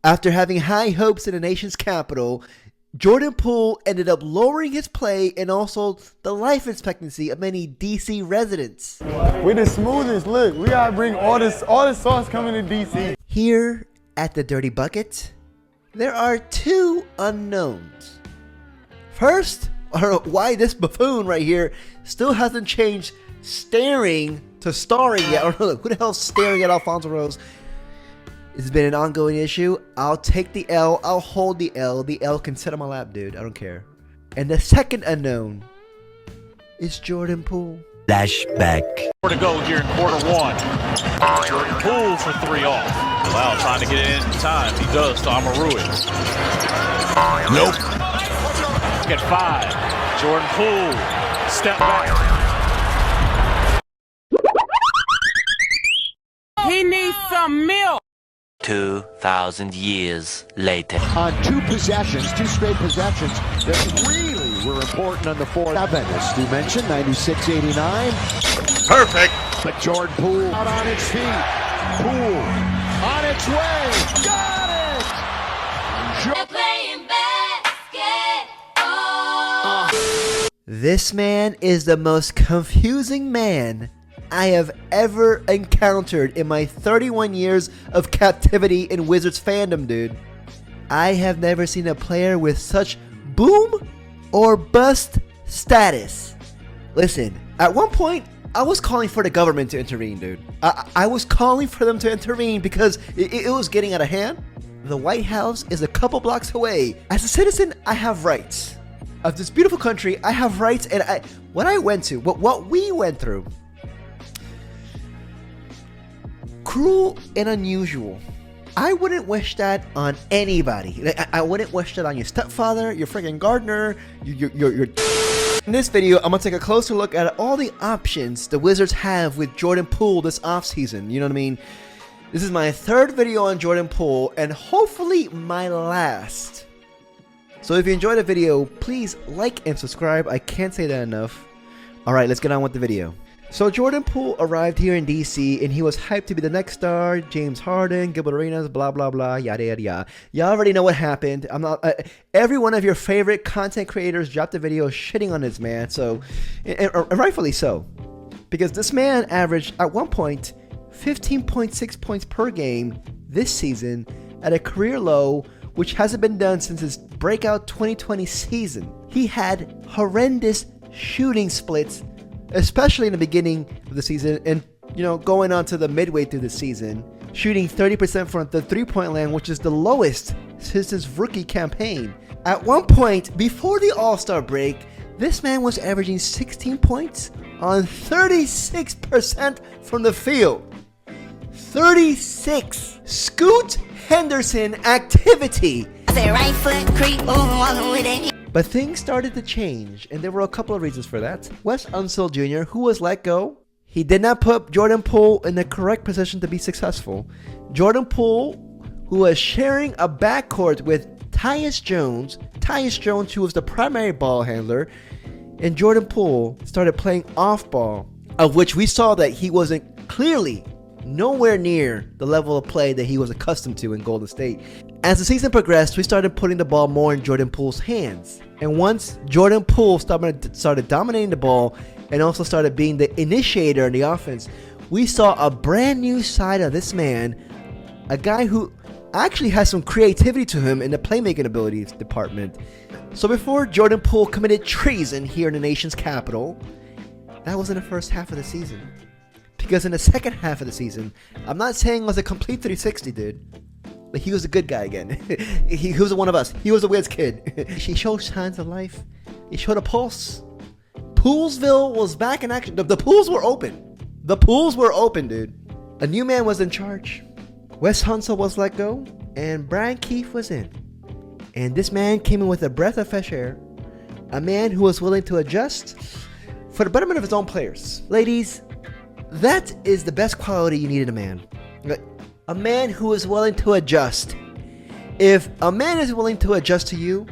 After having high hopes in the nation's capital, Jordan Poole ended up lowering his play and also the life expectancy of many DC residents. We the smoothest. Look, we gotta bring all this sauce coming to DC. Here at the Dirty Bucket, there are two unknowns. First, or why this buffoon right here still hasn't changed staring to starring yet. Or look, who the hell's staring at Alfonso Rose? It's been an ongoing issue. I'll take the L. I'll hold the L. The L can sit on my lap, dude. I don't care. And the second unknown is Jordan Poole. Flashback. More to go here in quarter one. Jordan Poole for 3 off. Wow, trying to get it in time. He does to Amaruin. Nope. At 5. Jordan Poole. Step back. He needs some milk. 2,000 years later. On two straight possessions that really were important on the fourth. As Stu mentioned, 96-89. Perfect. But Jordan Poole out on its feet. Poole on its way. Got it! They're playing basketball. This man is the most confusing man I have ever encountered in my 31 years of captivity in Wizards fandom, dude. I have never seen a player with such boom or bust status. Listen, at one point, I was calling for the government to intervene, dude. I was calling for them to intervene because it was getting out of hand. The White House is a couple blocks away. As a citizen, I have rights. Of this beautiful country, I have rights, and what we went through, cruel and unusual. I wouldn't wish that on anybody. I wouldn't wish that on your stepfather, your friggin' gardener, your. In this video, I'm gonna take a closer look at all the options the Wizards have with Jordan Poole this offseason. You know what I mean? This is my third video on Jordan Poole, and hopefully my last. So if you enjoyed the video, please like and subscribe. I can't say that enough. Alright, let's get on with the video. So Jordan Poole arrived here in DC and he was hyped to be the next star. James Harden, Gilbert Arenas, blah blah blah, yada yada yada. Y'all already know what happened. I'm not. Every one of your favorite content creators dropped a video shitting on this man. So, and rightfully so, because this man averaged at one point 15.6 points per game this season at a career low, which hasn't been done since his breakout 2020 season. He had horrendous shooting splits, especially in the beginning of the season, and going on to the midway through the season, shooting 30% from the three-point line, which is the lowest since his rookie campaign. At one point, before the All-Star break, this man was averaging 16 points on 36% from the field. 36! Scoot Henderson activity! But things started to change, and there were a couple of reasons for that. Wes Unseld Jr., who was let go, he did not put Jordan Poole in the correct position to be successful. Jordan Poole, who was sharing a backcourt with Tyus Jones, who was the primary ball handler, and Jordan Poole started playing off ball, of which we saw that he wasn't clearly nowhere near the level of play that he was accustomed to in Golden State. As the season progressed, we started putting the ball more in Jordan Poole's hands. And once Jordan Poole started dominating the ball and also started being the initiator in the offense, we saw a brand new side of this man, a guy who actually has some creativity to him in the playmaking abilities department. So before Jordan Poole committed treason here in the nation's capital, that was in the first half of the season. Because in the second half of the season, I'm not saying it was a complete 360, dude. Like, he was a good guy again. he was one of us. He was a Wiz kid. He showed signs of life. He showed a pulse. Poolesville was back in action. The pools were open. The pools were open, dude. A new man was in charge. Wes Unseld was let go, and Brian Keefe was in. And this man came in with a breath of fresh air. A man who was willing to adjust for the betterment of his own players. Ladies, that is the best quality you need in a man. A man who is willing to adjust. If a man is willing to adjust to you,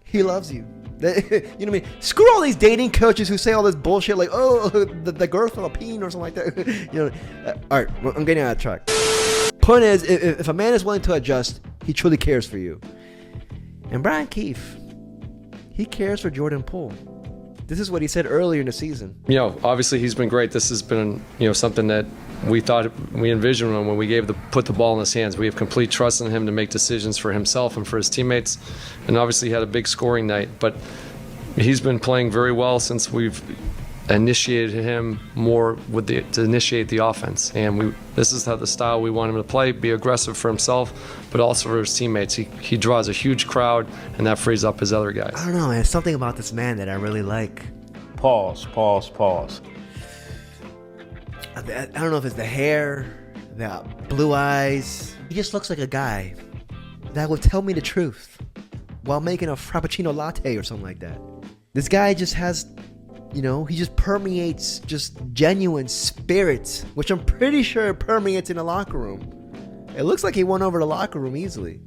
he loves you. You know what I mean? Screw all these dating coaches who say all this bullshit like, oh, the girl Philippine or something like that. All right, I'm getting out of track. Point is, if a man is willing to adjust, he truly cares for you. And Brian Keefe, he cares for Jordan Poole. This is what he said earlier in the season. Obviously he's been great. This has been, something that we envisioned when we put the ball in his hands. We have complete trust in him to make decisions for himself and for his teammates. And obviously he had a big scoring night, but he's been playing very well since we've initiated him more to initiate the offense. And this is how the style we want him to play, be aggressive for himself, but also for his teammates. He draws a huge crowd, and that frees up his other guys. I don't know, man. There's something about this man that I really like. Pause. I don't know if it's the hair, the blue eyes. He just looks like a guy that would tell me the truth while making a Frappuccino latte or something like that. This guy just has... he just permeates just genuine spirit, which I'm pretty sure permeates in the locker room. It looks like he won over the locker room easily.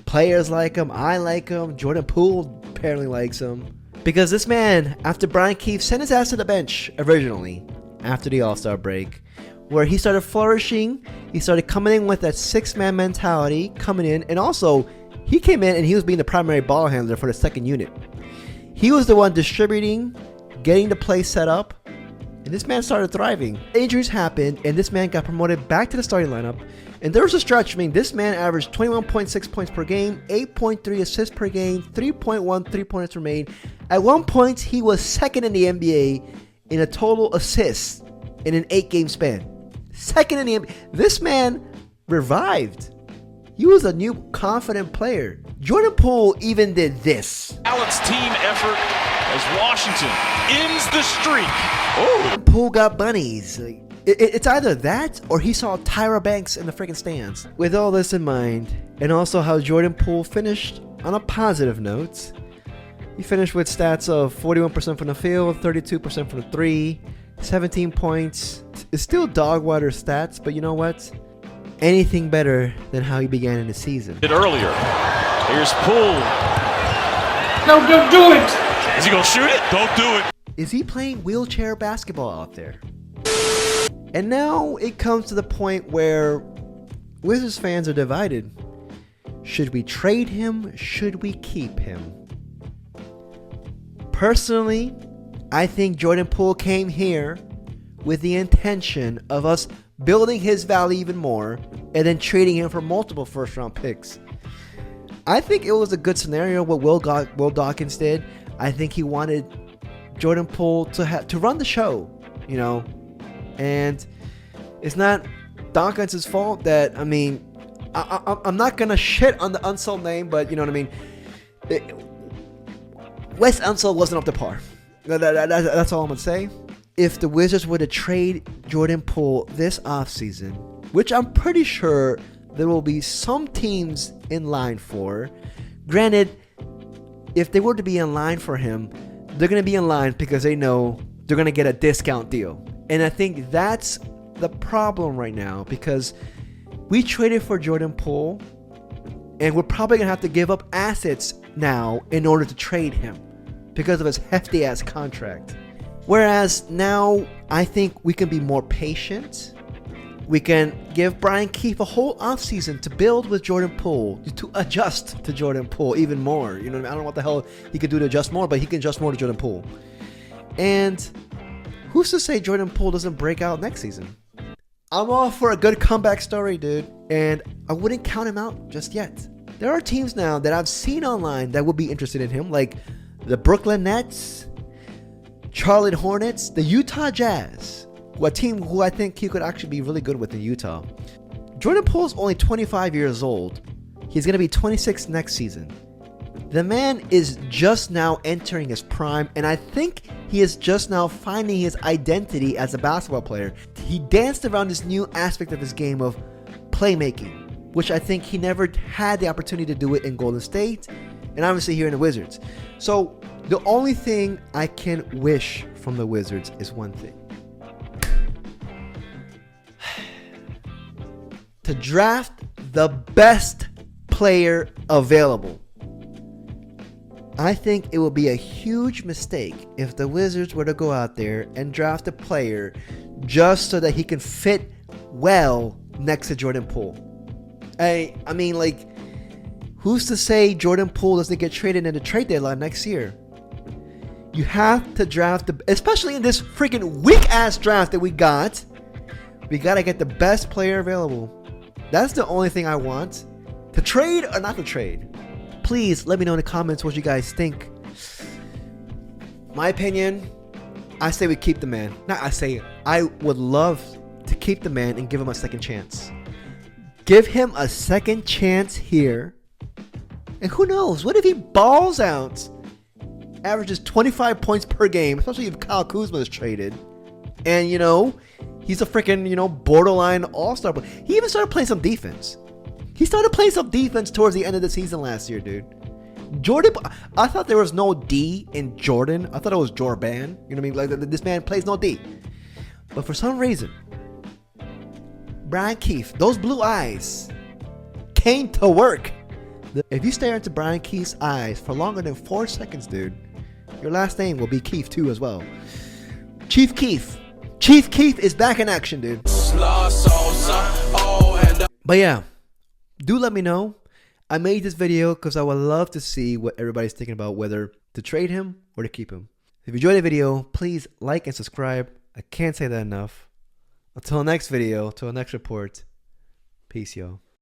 Players like him, I like him, Jordan Poole apparently likes him. Because this man, after Brian Keefe sent his ass to the bench originally, after the All-Star break, where he started flourishing, he started coming in with that six-man mentality, coming in, and also, he came in and he was being the primary ball handler for the second unit. He was the one distributing, getting the play set up, and this man started thriving. Injuries happened, and this man got promoted back to the starting lineup. And there was a stretch. This man averaged 21.6 points per game, 8.3 assists per game, 3.1 3-pointers per made. At one point, he was second in the NBA in a total assists in an 8-game span. Second in the NBA. This man revived. He was a new confident player. Jordan Poole even did this. Balanced team effort as Washington ends the streak. Poole got bunnies. It's either that or he saw Tyra Banks in the freaking stands. With all this in mind, and also how Jordan Poole finished on a positive note, he finished with stats of 41% from the field, 32% from the three, 17 points. It's still dog water stats, but you know what? Anything better than how he began in the season. Earlier, here's Poole. No, don't do it. Is he gonna shoot it? Don't do it. Is he playing wheelchair basketball out there? And now it comes to the point where Wizards fans are divided. Should we trade him? Should we keep him? Personally, I think Jordan Poole came here with the intention of us building his value even more and then trading him for multiple first-round picks. I think it was a good scenario what Will Dawkins did. I think he wanted Jordan Poole to run the show, and it's not Dawkins' fault that, I'm not going to shit on the Unseld name, but you know what I mean? Wes Unseld wasn't up to par. That's all I'm going to say. If the Wizards were to trade Jordan Poole this offseason, which I'm pretty sure there will be some teams in line for, granted, if they were to be in line for him, they're going to be in line because they know they're going to get a discount deal. And I think that's the problem right now, because we traded for Jordan Poole and we're probably going to have to give up assets now in order to trade him because of his hefty ass contract. Whereas now I think we can be more patient. We can give Brian Keefe a whole offseason to build with Jordan Poole, to adjust to Jordan Poole even more. I don't know what the hell he could do to adjust more, but he can adjust more to Jordan Poole. And who's to say Jordan Poole doesn't break out next season? I'm all for a good comeback story, dude. And I wouldn't count him out just yet. There are teams now that I've seen online that would be interested in him, like the Brooklyn Nets, Charlotte Hornets, the Utah Jazz, a team who I think he could actually be really good with in Utah. Jordan Poole's only 25 years old. He's going to be 26 next season. The man is just now entering his prime, and I think he is just now finding his identity as a basketball player. He danced around this new aspect of his game of playmaking, which I think he never had the opportunity to do it in Golden State, and obviously here in the Wizards. So the only thing I can wish from the Wizards is one thing. To draft the best player available. I think it would be a huge mistake if the Wizards were to go out there and draft a player just so that he can fit well next to Jordan Poole. I mean, like, Who's to say Jordan Poole doesn't get traded in the trade deadline next year? You have to draft, especially in this freaking weak-ass draft that we got. We got to get the best player available. That's the only thing I want. To trade or not to trade? Please let me know in the comments what you guys think. My opinion, I say we keep the man. I would love to keep the man and give him a second chance. Give him a second chance here. And who knows? What if he balls out? Averages 25 points per game, especially if Kyle Kuzma is traded. And, you know, he's a freaking, you know, borderline all-star. He even started playing some defense. He started playing some defense towards the end of the season last year, dude. Jordan, I thought there was no D in Jordan. I thought it was Jorban. You know what I mean? Like, this man plays no D. But for some reason, Brian Keefe, those blue eyes came to work. If you stare into Brian Keefe's eyes for longer than 4 seconds, dude, your last name will be Keefe too as well. Chief Keef. Chief Keef is back in action, dude. But yeah, do let me know. I made this video because I would love to see what everybody's thinking about whether to trade him or to keep him. If you enjoyed the video, please like and subscribe. I can't say that enough. Until next video, until next report, peace, y'all.